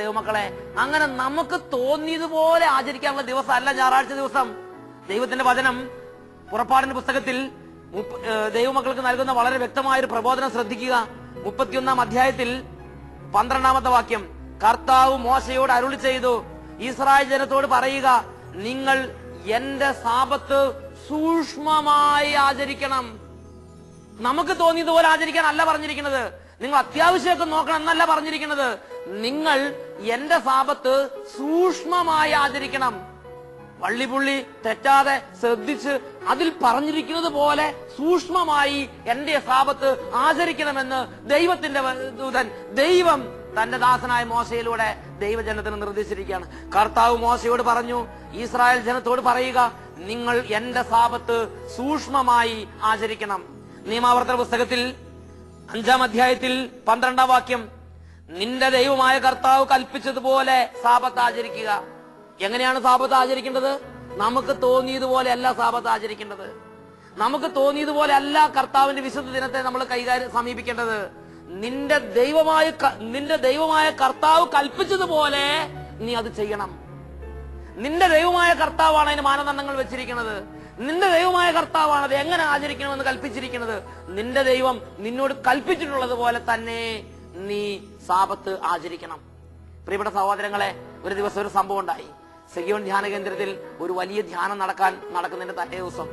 ദൈവമക്കളെ, അങ്ങനെ നമുക്ക് തോന്നിയതുപോലെ ആചരിക്കാനുള്ള ദിവസമല്ല ഞായറാഴ്ച ദിവസം. ദൈവത്തിന്റെ വചനം പുറപ്പാടിന്റെ പുസ്തകത്തിൽ ദൈവമക്കൾക്ക് നൽകുന്ന വളരെ വ്യക്തമായ ഒരു പ്രബോധനം ശ്രദ്ധിക്കുക. 31 അധ്യായത്തിൽ 12 വാക്യം, കർത്താവ് മോശയോട് അരുളി ചെയ്തു, ഇസ്രായേൽ ജനത്തോട് പറയുക, നിങ്ങൾ എന്റെ സാബത്ത് സൂക്ഷ്മമായി ആചരിക്കണം. നമുക്ക് തോന്നിയതുപോലെ ആചരിക്കാൻ അല്ല പറഞ്ഞിരിക്കുന്നത്. നിങ്ങൾ അത്യാവശ്യമൊക്കെ നോക്കണം എന്നല്ല പറഞ്ഞിരിക്കുന്നത്. നിങ്ങൾ എന്റെ സാബത്ത് സൂക്ഷ്മമായി ആചരിക്കണം. വള്ളിപുള്ളി തെറ്റാതെ ശ്രദ്ധിച്ച് അതിൽ പറഞ്ഞിരിക്കുന്നത് പോലെ സൂക്ഷ്മമായി എന്റെ സാബത്ത് ആചരിക്കണമെന്ന് ദൈവത്തിന്റെ ദൂതൻ, ദൈവം തന്റെ ദാസനായ മോശയിലൂടെ ദൈവജനത്തിന് നിർദ്ദേശിച്ചിരിക്കുകയാണ്. കർത്താവ് മോശയോട് പറഞ്ഞു, ഇസ്രായേൽ ജനത്തോട് പറയുക, നിങ്ങൾ എന്റെ സാബത്ത് സൂക്ഷ്മമായി ആചരിക്കണം. നിയമാവർത്തന പുസ്തകത്തിൽ 5 അധ്യായത്തിൽ 12 വാക്യം, നിന്റെ ദൈവമായ കർത്താവ് കൽപ്പിച്ചതുപോലെ സാബത്ത് ആചരിക്കുക. എങ്ങനെയാണ് സാബത്ത് ആചരിക്കേണ്ടത്? നമുക്ക് തോന്നിയതുപോലെ അല്ല സാബത്ത് ആചരിക്കേണ്ടത്. നമുക്ക് തോന്നിയതുപോലെ അല്ല കർത്താവിന്റെ വിശുദ്ധ ദിനത്തെ നമ്മൾ സമീപിക്കേണ്ടത്. നിന്റെ ദൈവമായ കർത്താവ് കൽപ്പിച്ചതുപോലെ നീ അത് ചെയ്യണം. നിന്റെ ദൈവമായ കർത്താവാണ് അതിന് മാനദണ്ഡങ്ങൾ വെച്ചിരിക്കുന്നത്. നിന്റെ ദൈവമായ കർത്താവാണ് അത് എങ്ങനെ ആചരിക്കണമെന്ന് കൽപ്പിച്ചിരിക്കുന്നത്. നിന്റെ ദൈവം നിന്നോട് കൽപ്പിച്ചിട്ടുള്ളത് പോലെ തന്നെ നീ സാബത്ത് ആചരിക്കണം. പ്രിയപ്പെട്ട സഹോദരങ്ങളെ, ഒരു ദിവസം ഒരു സംഭവം ഉണ്ടായി. സെഗിയോൻ ധ്യാന കേന്ദ്രത്തിൽ ഒരു വലിയ ധ്യാനം നടക്കുന്നതിന്റെ തലേ ദിവസം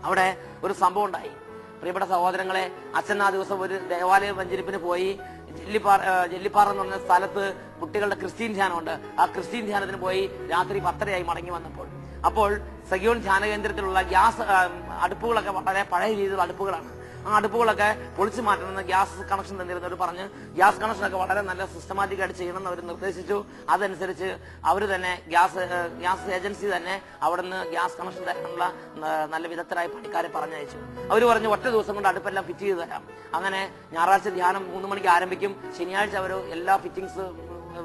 അവിടെ ഒരു സംഭവം ഉണ്ടായി. പ്രിയപ്പെട്ട സഹോദരങ്ങളെ, അച്ഛൻ ആ ദിവസം ഒരു ദേവാലയ വഞ്ചരിപ്പിന് പോയി. ജെല്ലിപ്പാറ എന്ന് പറഞ്ഞ സ്ഥലത്ത് കുട്ടികളുടെ ക്രിസ്ത്യൻ ധ്യാനമുണ്ട്. ആ ക്രിസ്ത്യൻ ധ്യാനത്തിന് പോയി രാത്രി 10:30 മടങ്ങി വന്നപ്പോൾ, അപ്പോൾ സെഗിയോൻ ധ്യാന കേന്ദ്രത്തിലുള്ള ഗ്യാസ് അടുപ്പുകളൊക്കെ വളരെ പഴയ രീതിയിലുള്ള അടുപ്പുകളാണ്. ആ അടുപ്പുകളൊക്കെ പൊളിച്ചു മാറ്റണമെന്ന് ഗ്യാസ് കണക്ഷൻ തന്നിരുന്നവർ പറഞ്ഞ് ഗ്യാസ് കണക്ഷനൊക്കെ വളരെ നല്ല സിസ്റ്റമാറ്റിക് ആയിട്ട് ചെയ്യണമെന്ന് അവർ നിർദ്ദേശിച്ചു. അതനുസരിച്ച് അവർ തന്നെ ഗ്യാസ് ഏജൻസി തന്നെ അവിടെ നിന്ന് ഗ്യാസ് കണക്ഷൻ തരാനുള്ള നല്ല വിദഗ്ധരായ പണിക്കാരെ പറഞ്ഞയച്ചു. അവർ പറഞ്ഞു, ഒറ്റ ദിവസം കൊണ്ട് അടുപ്പെല്ലാം ഫിറ്റ് ചെയ്ത് തരാം. അങ്ങനെ ഞായറാഴ്ച ധ്യാനം 3 മണിക്ക് ആരംഭിക്കും. ശനിയാഴ്ച അവർ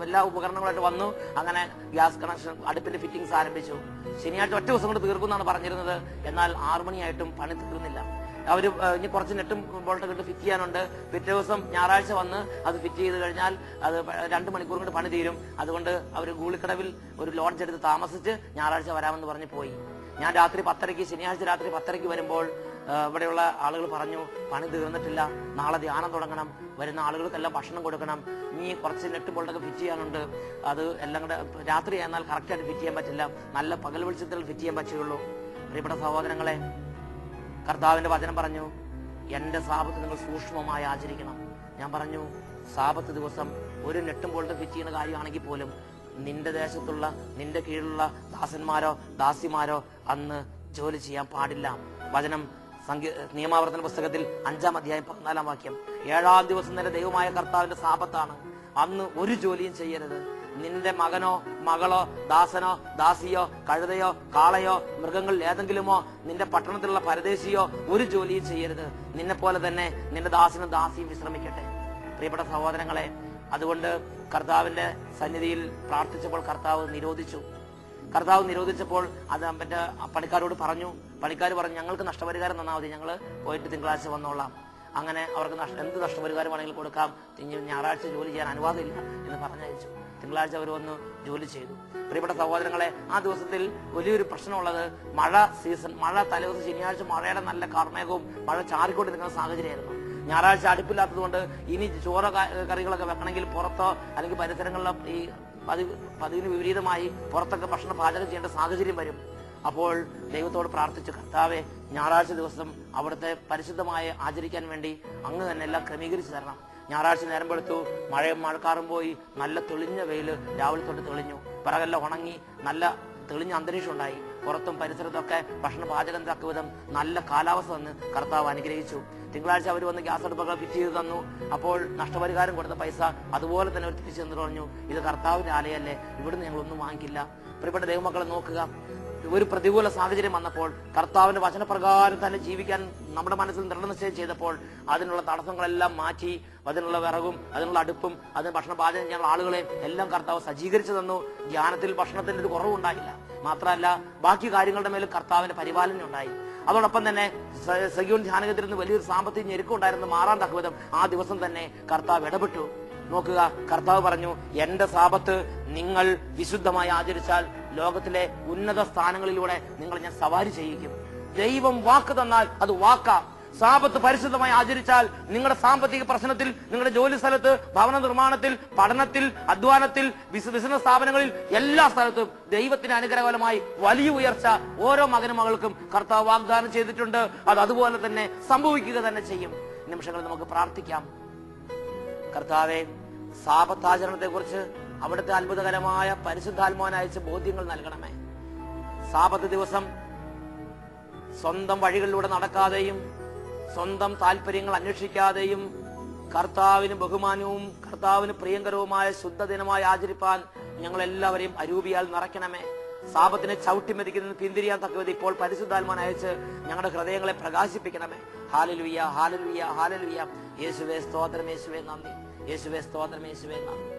എല്ലാ ഉപകരണങ്ങളായിട്ട് വന്നു. അങ്ങനെ ഗ്യാസ് കണക്ഷൻ അടുപ്പിന്റെ ഫിറ്റിംഗ്സ് ആരംഭിച്ചു. ശനിയാഴ്ച ഒറ്റ ദിവസം കൊണ്ട് തീർക്കുമെന്നാണ് പറഞ്ഞിരുന്നത്. എന്നാൽ 6 മണിയായിട്ടും പണി തീർന്നില്ല. അവർ ഇനി കുറച്ച് നെട്ടും ബോൾട്ടൊക്കെ ഇട്ട് ഫിറ്റ് ചെയ്യാനുണ്ട്. പിറ്റേ ദിവസം ഞായറാഴ്ച വന്ന് അത് ഫിറ്റ് ചെയ്ത് കഴിഞ്ഞാൽ അത് 2 മണിക്കൂർ കൊണ്ട് പണി തീരും. അതുകൊണ്ട് അവർ ഗൂളിക്കടവിൽ ഒരു ലോഡ്ജ് എടുത്ത് താമസിച്ച് ഞായറാഴ്ച വരാമെന്ന് പറഞ്ഞ് പോയി. ഞാൻ ശനിയാഴ്ച രാത്രി 10:30 വരുമ്പോൾ ഇവിടെയുള്ള ആളുകൾ പറഞ്ഞു, പണി തീർന്നിട്ടില്ല, നാളെ ധ്യാനം തുടങ്ങണം, വരുന്ന ആളുകൾക്കെല്ലാം ഭക്ഷണം കൊടുക്കണം, ഇനി കുറച്ച് നെട്ട് ബോൾട്ടൊക്കെ ഫിറ്റ് ചെയ്യാനുണ്ട്, അത് എല്ലാം കൂടെ രാത്രി എന്നാൽ കറക്റ്റായിട്ട് ഫിറ്റ് ചെയ്യാൻ പറ്റില്ല, നല്ല പകൽ വെളിച്ചത്തിൽ ഫിറ്റ് ചെയ്യാൻ പറ്റുകയുള്ളൂ. പ്രിയപ്പെട്ട സഹോദരങ്ങളെ, കർത്താവിന്റെ വചനം പറഞ്ഞു, എന്റെ സാബത്ത് നിങ്ങൾ സൂക്ഷ്മമായി ആചരിക്കണം. ഞാൻ പറഞ്ഞു, സാബത്ത് ദിവസം ഒരു നെട്ടും ബോൾട്ടും ഫിറ്റ് ചെയ്യുന്ന കാര്യമാണെങ്കിൽ പോലും നിന്റെ ദേശത്തുള്ള നിന്റെ കീഴിലുള്ള ദാസന്മാരോ ദാസിമാരോ അന്ന് ജോലി ചെയ്യാൻ പാടില്ല. വചനം നിയമാവർത്തന പുസ്തകത്തിൽ 5 അധ്യായം 14 വാക്യം, 7-ാം ദിവസം തന്നെ ദൈവമായ കർത്താവിന്റെ സാബത്താണ്, അന്ന് ഒരു ജോലിയും ചെയ്യരുത്. നിന്റെ മകനോ മകളോ ദാസനോ ദാസിയോ കഴുതയോ കാളയോ മൃഗങ്ങളിൽ ഏതെങ്കിലുമോ നിന്റെ പട്ടണത്തിലുള്ള പരദേശിയോ ഒരു ജോലിയും ചെയ്യരുത്. നിന്നെ പോലെ തന്നെ നിന്റെ ദാസനും ദാസിയും വിശ്രമിക്കട്ടെ. പ്രിയപ്പെട്ട സഹോദരങ്ങളെ, അതുകൊണ്ട് കർത്താവിന്റെ സന്നിധിയിൽ പ്രാർത്ഥിച്ചപ്പോൾ കർത്താവ് നിരോധിച്ചപ്പോൾ അത് മറ്റേ പണിക്കാരോട് പറഞ്ഞു. പണിക്കാർ പറഞ്ഞു, ഞങ്ങൾക്ക് നഷ്ടപരിഹാരം തന്നാൽ മതി, ഞങ്ങൾ പോയിട്ട് തിങ്കളാഴ്ച വന്നോളാം. അങ്ങനെ അവർക്ക് എന്ത് നഷ്ടപരിഹാരം വേണമെങ്കിലും കൊടുക്കാം, ഞായറാഴ്ച ജോലി ചെയ്യാൻ അനുവാദമില്ല എന്ന് പറഞ്ഞയച്ചു. തിങ്കളാഴ്ച അവർ വന്ന് ജോലി ചെയ്തു. പ്രിയപ്പെട്ട സഹോദരങ്ങളെ, ആ ദിവസത്തിൽ വലിയൊരു പ്രശ്നമുള്ളത് മഴ തലേദിവസം ശനിയാഴ്ച മഴയുടെ നല്ല കാർമേഘവും മഴ ചാറിക്കൊണ്ടിരിക്കുന്ന സാഹചര്യമായിരുന്നു. ഞായറാഴ്ച അടുപ്പില്ലാത്തത് കൊണ്ട് ഇനി ചോറ് കറികളൊക്കെ വെക്കണമെങ്കിൽ പുറത്തോ അല്ലെങ്കിൽ പരിസരങ്ങളിലോ ഈ പതിവിന് വിപരീതമായി പുറത്തൊക്കെ ഭക്ഷണം പാചകം ചെയ്യേണ്ട സാഹചര്യം വരും. അപ്പോൾ ദൈവത്തോട് പ്രാർത്ഥിച്ചു, കർത്താവെ, ഞായറാഴ്ച ദിവസം അവിടുത്തെ പരിശുദ്ധമായി ആചരിക്കാൻ വേണ്ടി അങ്ങ് തന്നെ എല്ലാം ക്രമീകരിച്ചു തരണം. ഞായറാഴ്ച നേരം വെളുത്തു, മഴക്കാറും പോയി, നല്ല തെളിഞ്ഞ വെയില് രാവിലെ തൊട്ട് തെളിഞ്ഞു, പിറകെല്ലാം ഉണങ്ങി, നല്ല തെളിഞ്ഞ അന്തരീക്ഷം ഉണ്ടായി. പുറത്തും പരിസരത്തൊക്കെ ഭക്ഷണ പാചകം തക്ക വിധം നല്ല കാലാവസ്ഥ വന്ന് കർത്താവ് അനുഗ്രഹിച്ചു. തിങ്കളാഴ്ച അവർ വന്ന് ഗ്യാസ് അടുപ്പൊക്കെ ഫിറ്റ് ചെയ്ത് തന്നു. അപ്പോൾ നഷ്ടപരിഹാരം കൊടുത്ത പൈസ അതുപോലെ തന്നെ അവർ തിരിച്ചു തന്നു പറഞ്ഞു, ഇത് കർത്താവിന്റെ ആലയല്ലേ, ഇവിടുന്ന് ഞങ്ങളൊന്നും വാങ്ങിക്കില്ല. പ്രിയപ്പെട്ട ദൈവമക്കളെ നോക്കുക, ഒരു പ്രതികൂല സാഹചര്യം വന്നപ്പോൾ കർത്താവിന്റെ വചനപ്രകാരം തന്നെ ജീവിക്കാൻ നമ്മുടെ മനസ്സിൽ ദൃഢനിശ്ചയം ചെയ്തപ്പോൾ അതിനുള്ള തടസ്സങ്ങളെല്ലാം മാറ്റി, അതിനുള്ള വിറകും അതിനുള്ള അടുപ്പും അതിന് ഭക്ഷണം പാചകം ചെയ്യാനുള്ള ആളുകളെയും എല്ലാം കർത്താവ് സജ്ജീകരിച്ചു തന്നു. ധ്യാനത്തിൽ ഭക്ഷണത്തിന്റെ ഒരു കുറവുണ്ടായില്ല. മാത്രമല്ല, ബാക്കി കാര്യങ്ങളുടെ മേലും കർത്താവിന്റെ പരിപാലനം ഉണ്ടായി. അതോടൊപ്പം തന്നെ സെഗിയോൻ ധ്യാനകേന്ദ്രത്തിൽ നിന്ന് വലിയൊരു സാമ്പത്തിക ഞെരുക്കം ഉണ്ടായിരുന്നു. മാറാൻ തക്കവിധം ആ ദിവസം തന്നെ കർത്താവ് ഇടപെട്ടു. നോക്കുക, കർത്താവ് പറഞ്ഞു, എന്റെ സാബത്ത് നിങ്ങൾ വിശുദ്ധമായി ആചരിച്ചാൽ ലോകത്തിലെ ഉന്നത സ്ഥാനങ്ങളിലൂടെ നിങ്ങൾ ഞാൻ സവാരി ചെയ്യിക്കും. ദൈവം വാക്ക് തന്നാൽ അത് വാക്കാ. സാബത്ത് പരിശുദ്ധമായി ആചരിച്ചാൽ നിങ്ങളുടെ സാമ്പത്തിക പ്രശ്നത്തിൽ, നിങ്ങളുടെ ജോലി സ്ഥലത്ത്, ഭവന നിർമ്മാണത്തിൽ, പഠനത്തിൽ, അധ്വാനത്തിൽ, ബിസിനസ് സ്ഥാപനങ്ങളിൽ, എല്ലാ സ്ഥലത്തും ദൈവത്തിന് അനുഗ്രഹഫലമായി വലിയ ഉയർച്ച ഓരോ മകനും മകൾക്കും കർത്താവ് വാഗ്ദാനം ചെയ്തിട്ടുണ്ട്. അത് അതുപോലെ തന്നെ സംഭവിക്കുക തന്നെ ചെയ്യും. നിമിഷങ്ങളിൽ നമുക്ക് പ്രാർത്ഥിക്കാം. കർത്താവെ, സാബത്താചരണത്തെ കുറിച്ച് അവിടുത്തെ അത്ഭുതകരമായ പരിശുദ്ധാത്മാവിനെ അയച്ച് ബോധ്യങ്ങൾ നൽകണമേ. സാബത്ത് ദിവസം സ്വന്തം വഴികളിലൂടെ നടക്കാതെയും സ്വന്തം താല്പര്യങ്ങൾ അന്വേഷിക്കാതെയും കർത്താവിന് ബഹുമാനവും കർത്താവിന് പ്രിയങ്കരവുമായ ശുദ്ധദിനമായി ആചരിപ്പാൻ ഞങ്ങളെല്ലാവരെയും അരൂപിയാൽ നിറയ്ക്കണമേ. സാപത്തിനെ ചവിട്ടിമെതിക്കുന്നത് പിന്തിരിയാൻ തക്കവിധ ഇപ്പോൾ പരിശുദ്ധാത്മാവിനെ അയച്ച് ഞങ്ങളുടെ ഹൃദയങ്ങളെ പ്രകാശിപ്പിക്കണമേ. ഹല്ലേലൂയ, ഹല്ലേലൂയ, ഹല്ലേലൂയ. യേശുവേ സ്തോത്രം, യേശുവേ നന്ദി, യേശുവേ സ്തോത്രം, യേശുവേ നന്ദി.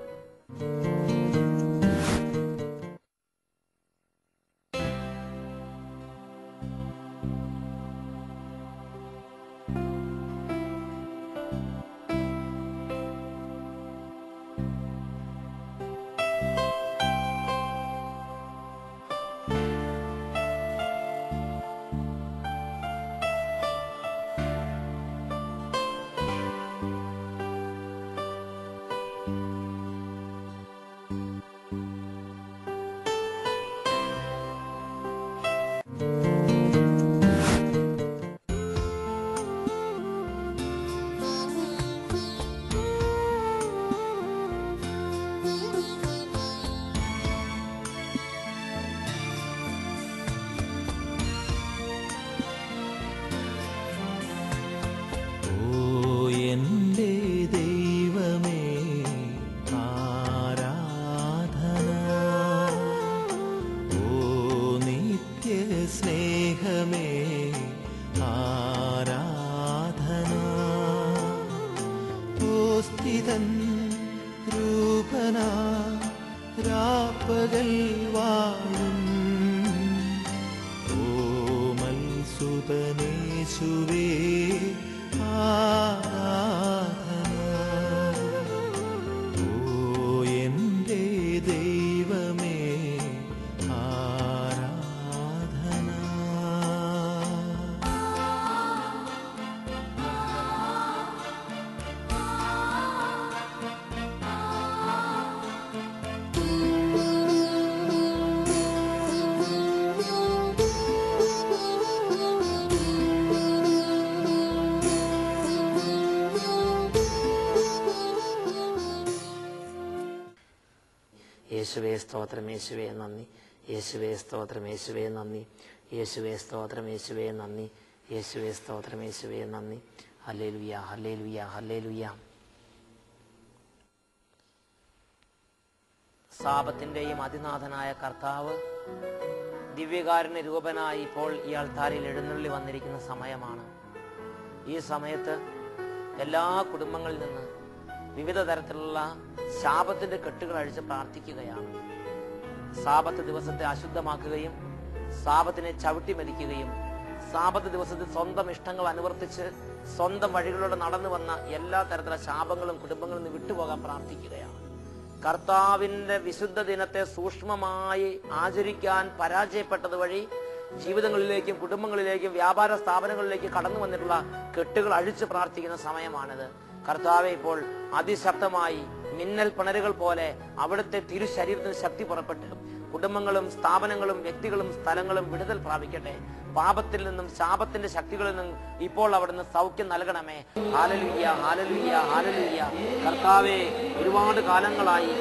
യേശുവേ സ്തോത്രം, യേശുവേ നന്ദി, യേശുവേ സ്തോത്രം, യേശുവേ നന്ദി, യേശുവേ സ്തോത്രം, യേശുവേ നന്ദി, യേശുവേ സ്തോത്രം, യേശുവേ നന്ദി. ഹല്ലേലൂയ, ഹല്ലേലൂയ, ഹല്ലേലൂയ. സാപത്തിന്റെയും അതിനാഥനായ കർത്താവ് ദിവ്യകാരുണ്യ രൂപനായി ഇപ്പോൾ ഈ അൾത്താരയിൽ എഴുന്നള്ളി വന്നിരിക്കുന്ന സമയമാണ്. ഈ സമയത്ത് എല്ലാ കുടുംബങ്ങളിൽ നിന്ന് വിവിധ തരത്തിലുള്ള ശാപത്തിന്റെ കെട്ടുകൾ അഴിച്ച് പ്രാർത്ഥിക്കുകയാണ്. സാപത്ത് ദിവസത്തെ അശുദ്ധമാക്കുകയും സാപത്തിനെ ചവിട്ടിമെതിക്കുകയും സാപത്ത് ദിവസത്തിൽ സ്വന്തം ഇഷ്ടങ്ങൾ അനുവർത്തിച്ച് സ്വന്തം വഴികളിലൂടെ നടന്നു വന്ന എല്ലാ തരത്തിലുള്ള ശാപങ്ങളും കുടുംബങ്ങളിൽ നിന്ന് വിട്ടുപോകാൻ പ്രാർത്ഥിക്കുകയാണ്. കർത്താവിന്റെ വിശുദ്ധ ദിനത്തെ സൂക്ഷ്മമായി ആചരിക്കാൻ പരാജയപ്പെട്ടത് വഴി ജീവിതങ്ങളിലേക്കും കുടുംബങ്ങളിലേക്കും വ്യാപാര സ്ഥാപനങ്ങളിലേക്കും കടന്നു വന്നിട്ടുള്ള കെട്ടുകൾ അഴിച്ച് പ്രാർത്ഥിക്കുന്ന സമയമാണിത്. കർത്താവെ, ഇപ്പോൾ അതിശക്തമായി മിന്നൽ പിണരുകൾ പോലെ അവിടുത്തെ തിരുശരീരത്തിന് ശക്തി പുറപ്പെട്ട് കുടുംബങ്ങളും സ്ഥാപനങ്ങളും വ്യക്തികളും സ്ഥലങ്ങളും വിടുതൽ പ്രാപിക്കട്ടെ. പാപത്തിൽ നിന്നും ശാപത്തിന്റെ ശക്തികളിൽ നിന്നും ഇപ്പോൾ അവിടുന്ന് സൗഖ്യം നൽകണമേ. ഹല്ലേലൂയ, ഹല്ലേലൂയ, ഹല്ലേലൂയ. കർത്താവെ, ഒരുപാട് കാലങ്ങളായി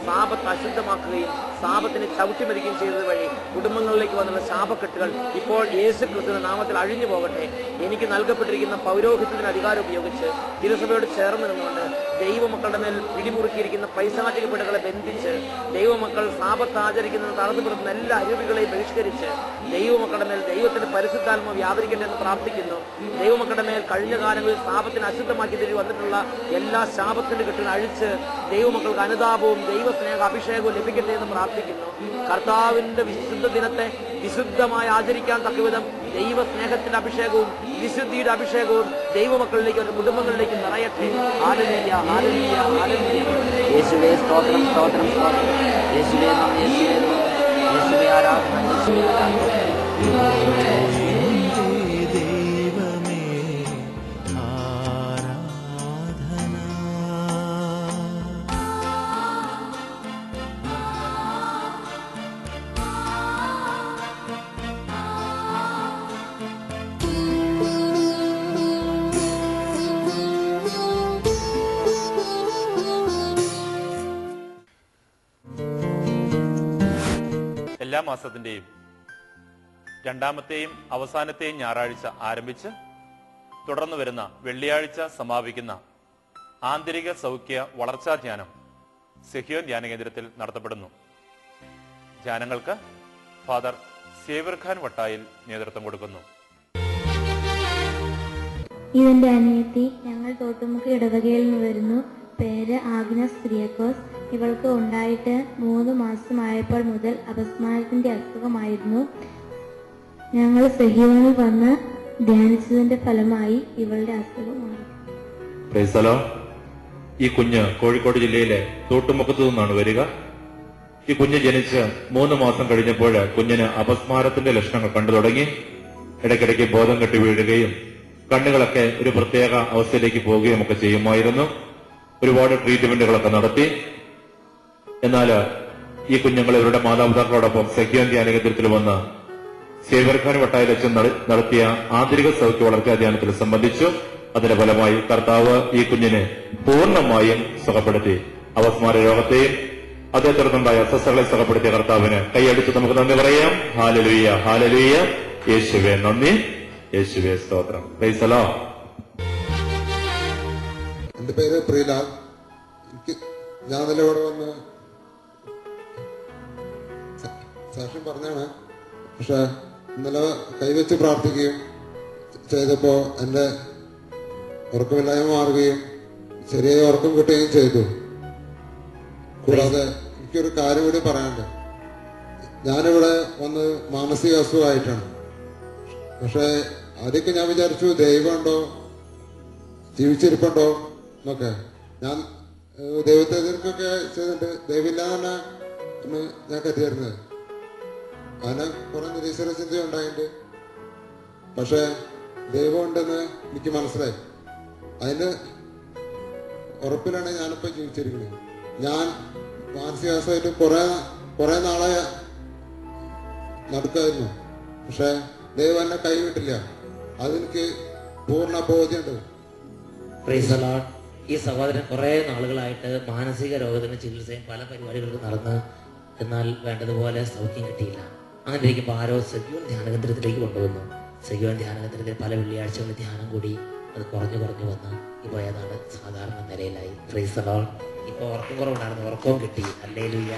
ശാപത്ത് അശുദ്ധമാക്കുകയും ശാപത്തിനെ ചവിട്ടിമരിക്കുകയും ചെയ്തത് വഴി കുടുംബങ്ങളിലേക്ക് വന്നുള്ള ശാപക്കെട്ടുകൾ ഇപ്പോൾ യേശു ക്രിസ്തുവിന്റെ നാമത്തിൽ അഴിഞ്ഞു പോകട്ടെ. എനിക്ക് നൽകപ്പെട്ടിരിക്കുന്ന പൗരോഹിത്യത്തിന് അധികാരം ഉപയോഗിച്ച് തിരുസഭയോട് ചേർന്ന് നിന്നുകൊണ്ട് ദൈവമക്കളുടെ മേൽ പിടിമുറുക്കിയിരിക്കുന്ന പൈശാചിക പിടകളെ ബന്ധിച്ച് ദൈവമക്കൾ ശാപത്ത് ആചരിക്കുന്നത് തടസ്സപ്പെടുത്തുന്ന എല്ലാ അരൂപികളെയും ബഹിഷ്കരിച്ച് ദൈവമക്കളുടെ മേൽ ദൈവത്തിന്റെ പരിശുദ്ധാത്മ വ്യാപരിക്കട്ടെ എന്ന് പ്രാർത്ഥിക്കുന്നു. ദൈവമക്കളുടെ മേൽ കഴിഞ്ഞ കാലങ്ങളിൽ ശാപത്തിന് അശുദ്ധമാക്കി തിരികെ വന്നിട്ടുള്ള എല്ലാ ശാപത്തിന്റെ കെട്ടുകൾ അഴിച്ച് ദൈവമക്കൾക്ക് അനുതാപവും ദൈവസ്നേഹ അഭിഷേകവും ലഭിക്കട്ടെ എന്ന് പ്രാർത്ഥിക്കുന്നു. കർത്താവിന്റെ വിശുദ്ധ ദിനത്തെ വിശുദ്ധമായി ആചരിക്കാൻ തക്കവിധം ദൈവ സ്നേഹത്തിന്റെ അഭിഷേകവും വിശുദ്ധിയുടെ അഭിഷേകവും ദൈവമക്കളിലേക്ക് അവരുടെ കുടുംബങ്ങളിലേക്ക് നിറയട്ടെ. ഹല്ലേലൂയ, ഹല്ലേലൂയ, ഹല്ലേലൂയ. യേശുവേ സ്തോത്രം, സ്തോത്രം, സ്തോത്രം. യേശുവേ നന്ദി, യേശുവേ നന്ദി, യേശുവേ ആരാധന, യേശുവേ ആരാധന. എല്ലാ മാസത്തിൻ്റെയും രണ്ടാമത്തെയും അവസാനത്തെയും ഞായറാഴ്ച ആരംഭിച്ച് തുടർന്ന് വരുന്ന വെള്ളിയാഴ്ച സമാപിക്കുന്ന ആന്തരിക സൗഖ്യ വളർച്ചാ ധ്യാനം സെഹിയോൻ ധ്യാന കേന്ദ്രത്തിൽ നടത്തപ്പെടുന്നു. ധ്യാനങ്ങൾക്ക് ഫാദർ സേവ്യർ ഖാൻ വട്ടായിൽ നേതൃത്വം കൊടുക്കുന്നു. ഇവന്റെ അനിയത്തി ഞങ്ങൾ തോട്ടുമുക്ക് ഇടവകയിൽ നിന്ന് വരുന്നു. പേര് ആഗ്നസ് കുര്യാക്കോസ്. ഇവൾക്ക് ഉണ്ടായിട്ട് 3 മാസമായപ്പോൾ മുതൽ അപസ്മാരത്തിന്റെ അസുഖമായിരുന്നു. ഞങ്ങൾ സെഹിയോനിൽ വന്ന് ധ്യാനിച്ചതിന്റെ ഫലമായി ഇവളുടെ അസുഖം മാറി. ഈ കുഞ്ഞ് കോഴിക്കോട് ജില്ലയിലെ തോട്ടുമുക്കത്തു നിന്നാണ് വരിക. ഈ കുഞ്ഞ് ജനിച്ച് 3 മാസം കഴിഞ്ഞപ്പോൾ കുഞ്ഞിന് അപസ്മാരത്തിന്റെ ലക്ഷണങ്ങൾ കണ്ടു തുടങ്ങി. ഇടയ്ക്കിടയ്ക്ക് ബോധം കെട്ടി വീഴുകയും കണ്ണുകളൊക്കെ ഒരു പ്രത്യേക അവസ്ഥയിലേക്ക് പോവുകയും ഒക്കെ ചെയ്യുമായിരുന്നു. ഒരുപാട് ട്രീറ്റ്മെന്റുകളൊക്കെ നടത്തി. എന്നാൽ ഈ കുഞ്ഞുങ്ങൾ ഇവരുടെ മാതാപിതാക്കളോടൊപ്പം സെഹിയോൻ ധ്യാന കേന്ദ്രത്തിൽ വന്ന് സേവ്യർ ഖാൻ വട്ടായിൽ വെച്ച് നടത്തിയ ആന്തരിക സൗഖ്യ വളർച്ചാ ധ്യാനത്തിൽ സംബന്ധിച്ചു. അതിന്റെ ഫലമായി കർത്താവ് ഈ കുഞ്ഞിനെ പൂർണ്ണമായും സുഖപ്പെടുത്തി. അപസ്മാര രോഗത്തെയും അതേ തുടർന്നുണ്ടായ അസ്വസ്ഥകളെ സുഖപ്പെടുത്തിയ കർത്താവിന് കൈയടിച്ച് നമുക്ക് നന്ദി പറയാം. Hallelujah, hallelujah. യേശുവേ നന്ദി, യേശുവേ സ്തോത്രം. Praise the Lord. എൻ്റെ പേര് പ്രിയലാൽ. ഞാൻ ഇന്നലെ ഇവിടെ വന്ന് സാക്ഷ്യം പറഞ്ഞാണ്. പക്ഷെ ഇന്നലെ കൈവച്ച് പ്രാർത്ഥിക്കുകയും ചെയ്തപ്പോൾ എൻ്റെ ഉറക്കമില്ലായ്മ മാറുകയും ശരിയായ ഉറക്കം കിട്ടുകയും ചെയ്തു. കൂടാതെ എനിക്കൊരു കാര്യം കൂടി പറയാനുണ്ട്. ഞാനിവിടെ വന്ന് മാനസിക അസുഖമായിട്ടാണ്. പക്ഷെ ആദ്യമൊക്കെ ഞാൻ വിചാരിച്ചു ദൈവമുണ്ടോ, ജീവിച്ചിരിപ്പുണ്ടോ എന്നൊക്കെ. ഞാൻ ദൈവത്തെ എതിർക്കൊക്കെ ചെയ്തിട്ട് ദൈവമില്ലാതെ തന്നെ ഞാൻ കരുതിയിരുന്നത്. അങ്ങനെ കുറെ നിരീശ്വര ചിന്ത ഉണ്ടായിട്ട്. പക്ഷെ ദൈവം ഉണ്ടെന്ന് എനിക്ക് മനസ്സിലായി. അതിന് ഉറപ്പിലാണ് ഞാനിപ്പോൾ ജീവിച്ചിരിക്കുന്നത്. ഞാൻ മാനസികാവസ്ഥയായിട്ട് കുറെ നാളെ നടക്കായിരുന്നു. പക്ഷെ ദൈവം എന്നെ കൈവിട്ടില്ല. അതെനിക്ക് പൂർണ്ണ ബോധ്യമുണ്ട്. Praise the Lord. ഈ സഹോദരൻ കുറേ നാളുകളായിട്ട് മാനസിക രോഗത്തിന് ചികിത്സയും പല പരിപാടികൾക്ക് നടന്ന് എന്നാൽ വേണ്ടതുപോലെ സൗഖ്യം കിട്ടിയില്ല. അങ്ങനെ ഇരിക്കുമ്പോൾ ആരോ സെഹിയോൻ ധ്യാനകേന്ദ്രത്തിലേക്ക് കൊണ്ടുവന്നു. സെഹിയോൻ ധ്യാനകേന്ദ്രത്തിൽ പല വെള്ളിയാഴ്ചകളിൽ ധ്യാനം കൂടി അത് കുറഞ്ഞു വന്ന് ഇപ്പോൾ ഏതാണ് സാധാരണ നിലയിലായി. Praise the Lord. ഇപ്പോൾ ഉറക്കം കുറവുണ്ടായിരുന്നു, ഉറക്കവും കിട്ടി. ഹല്ലേലൂയ.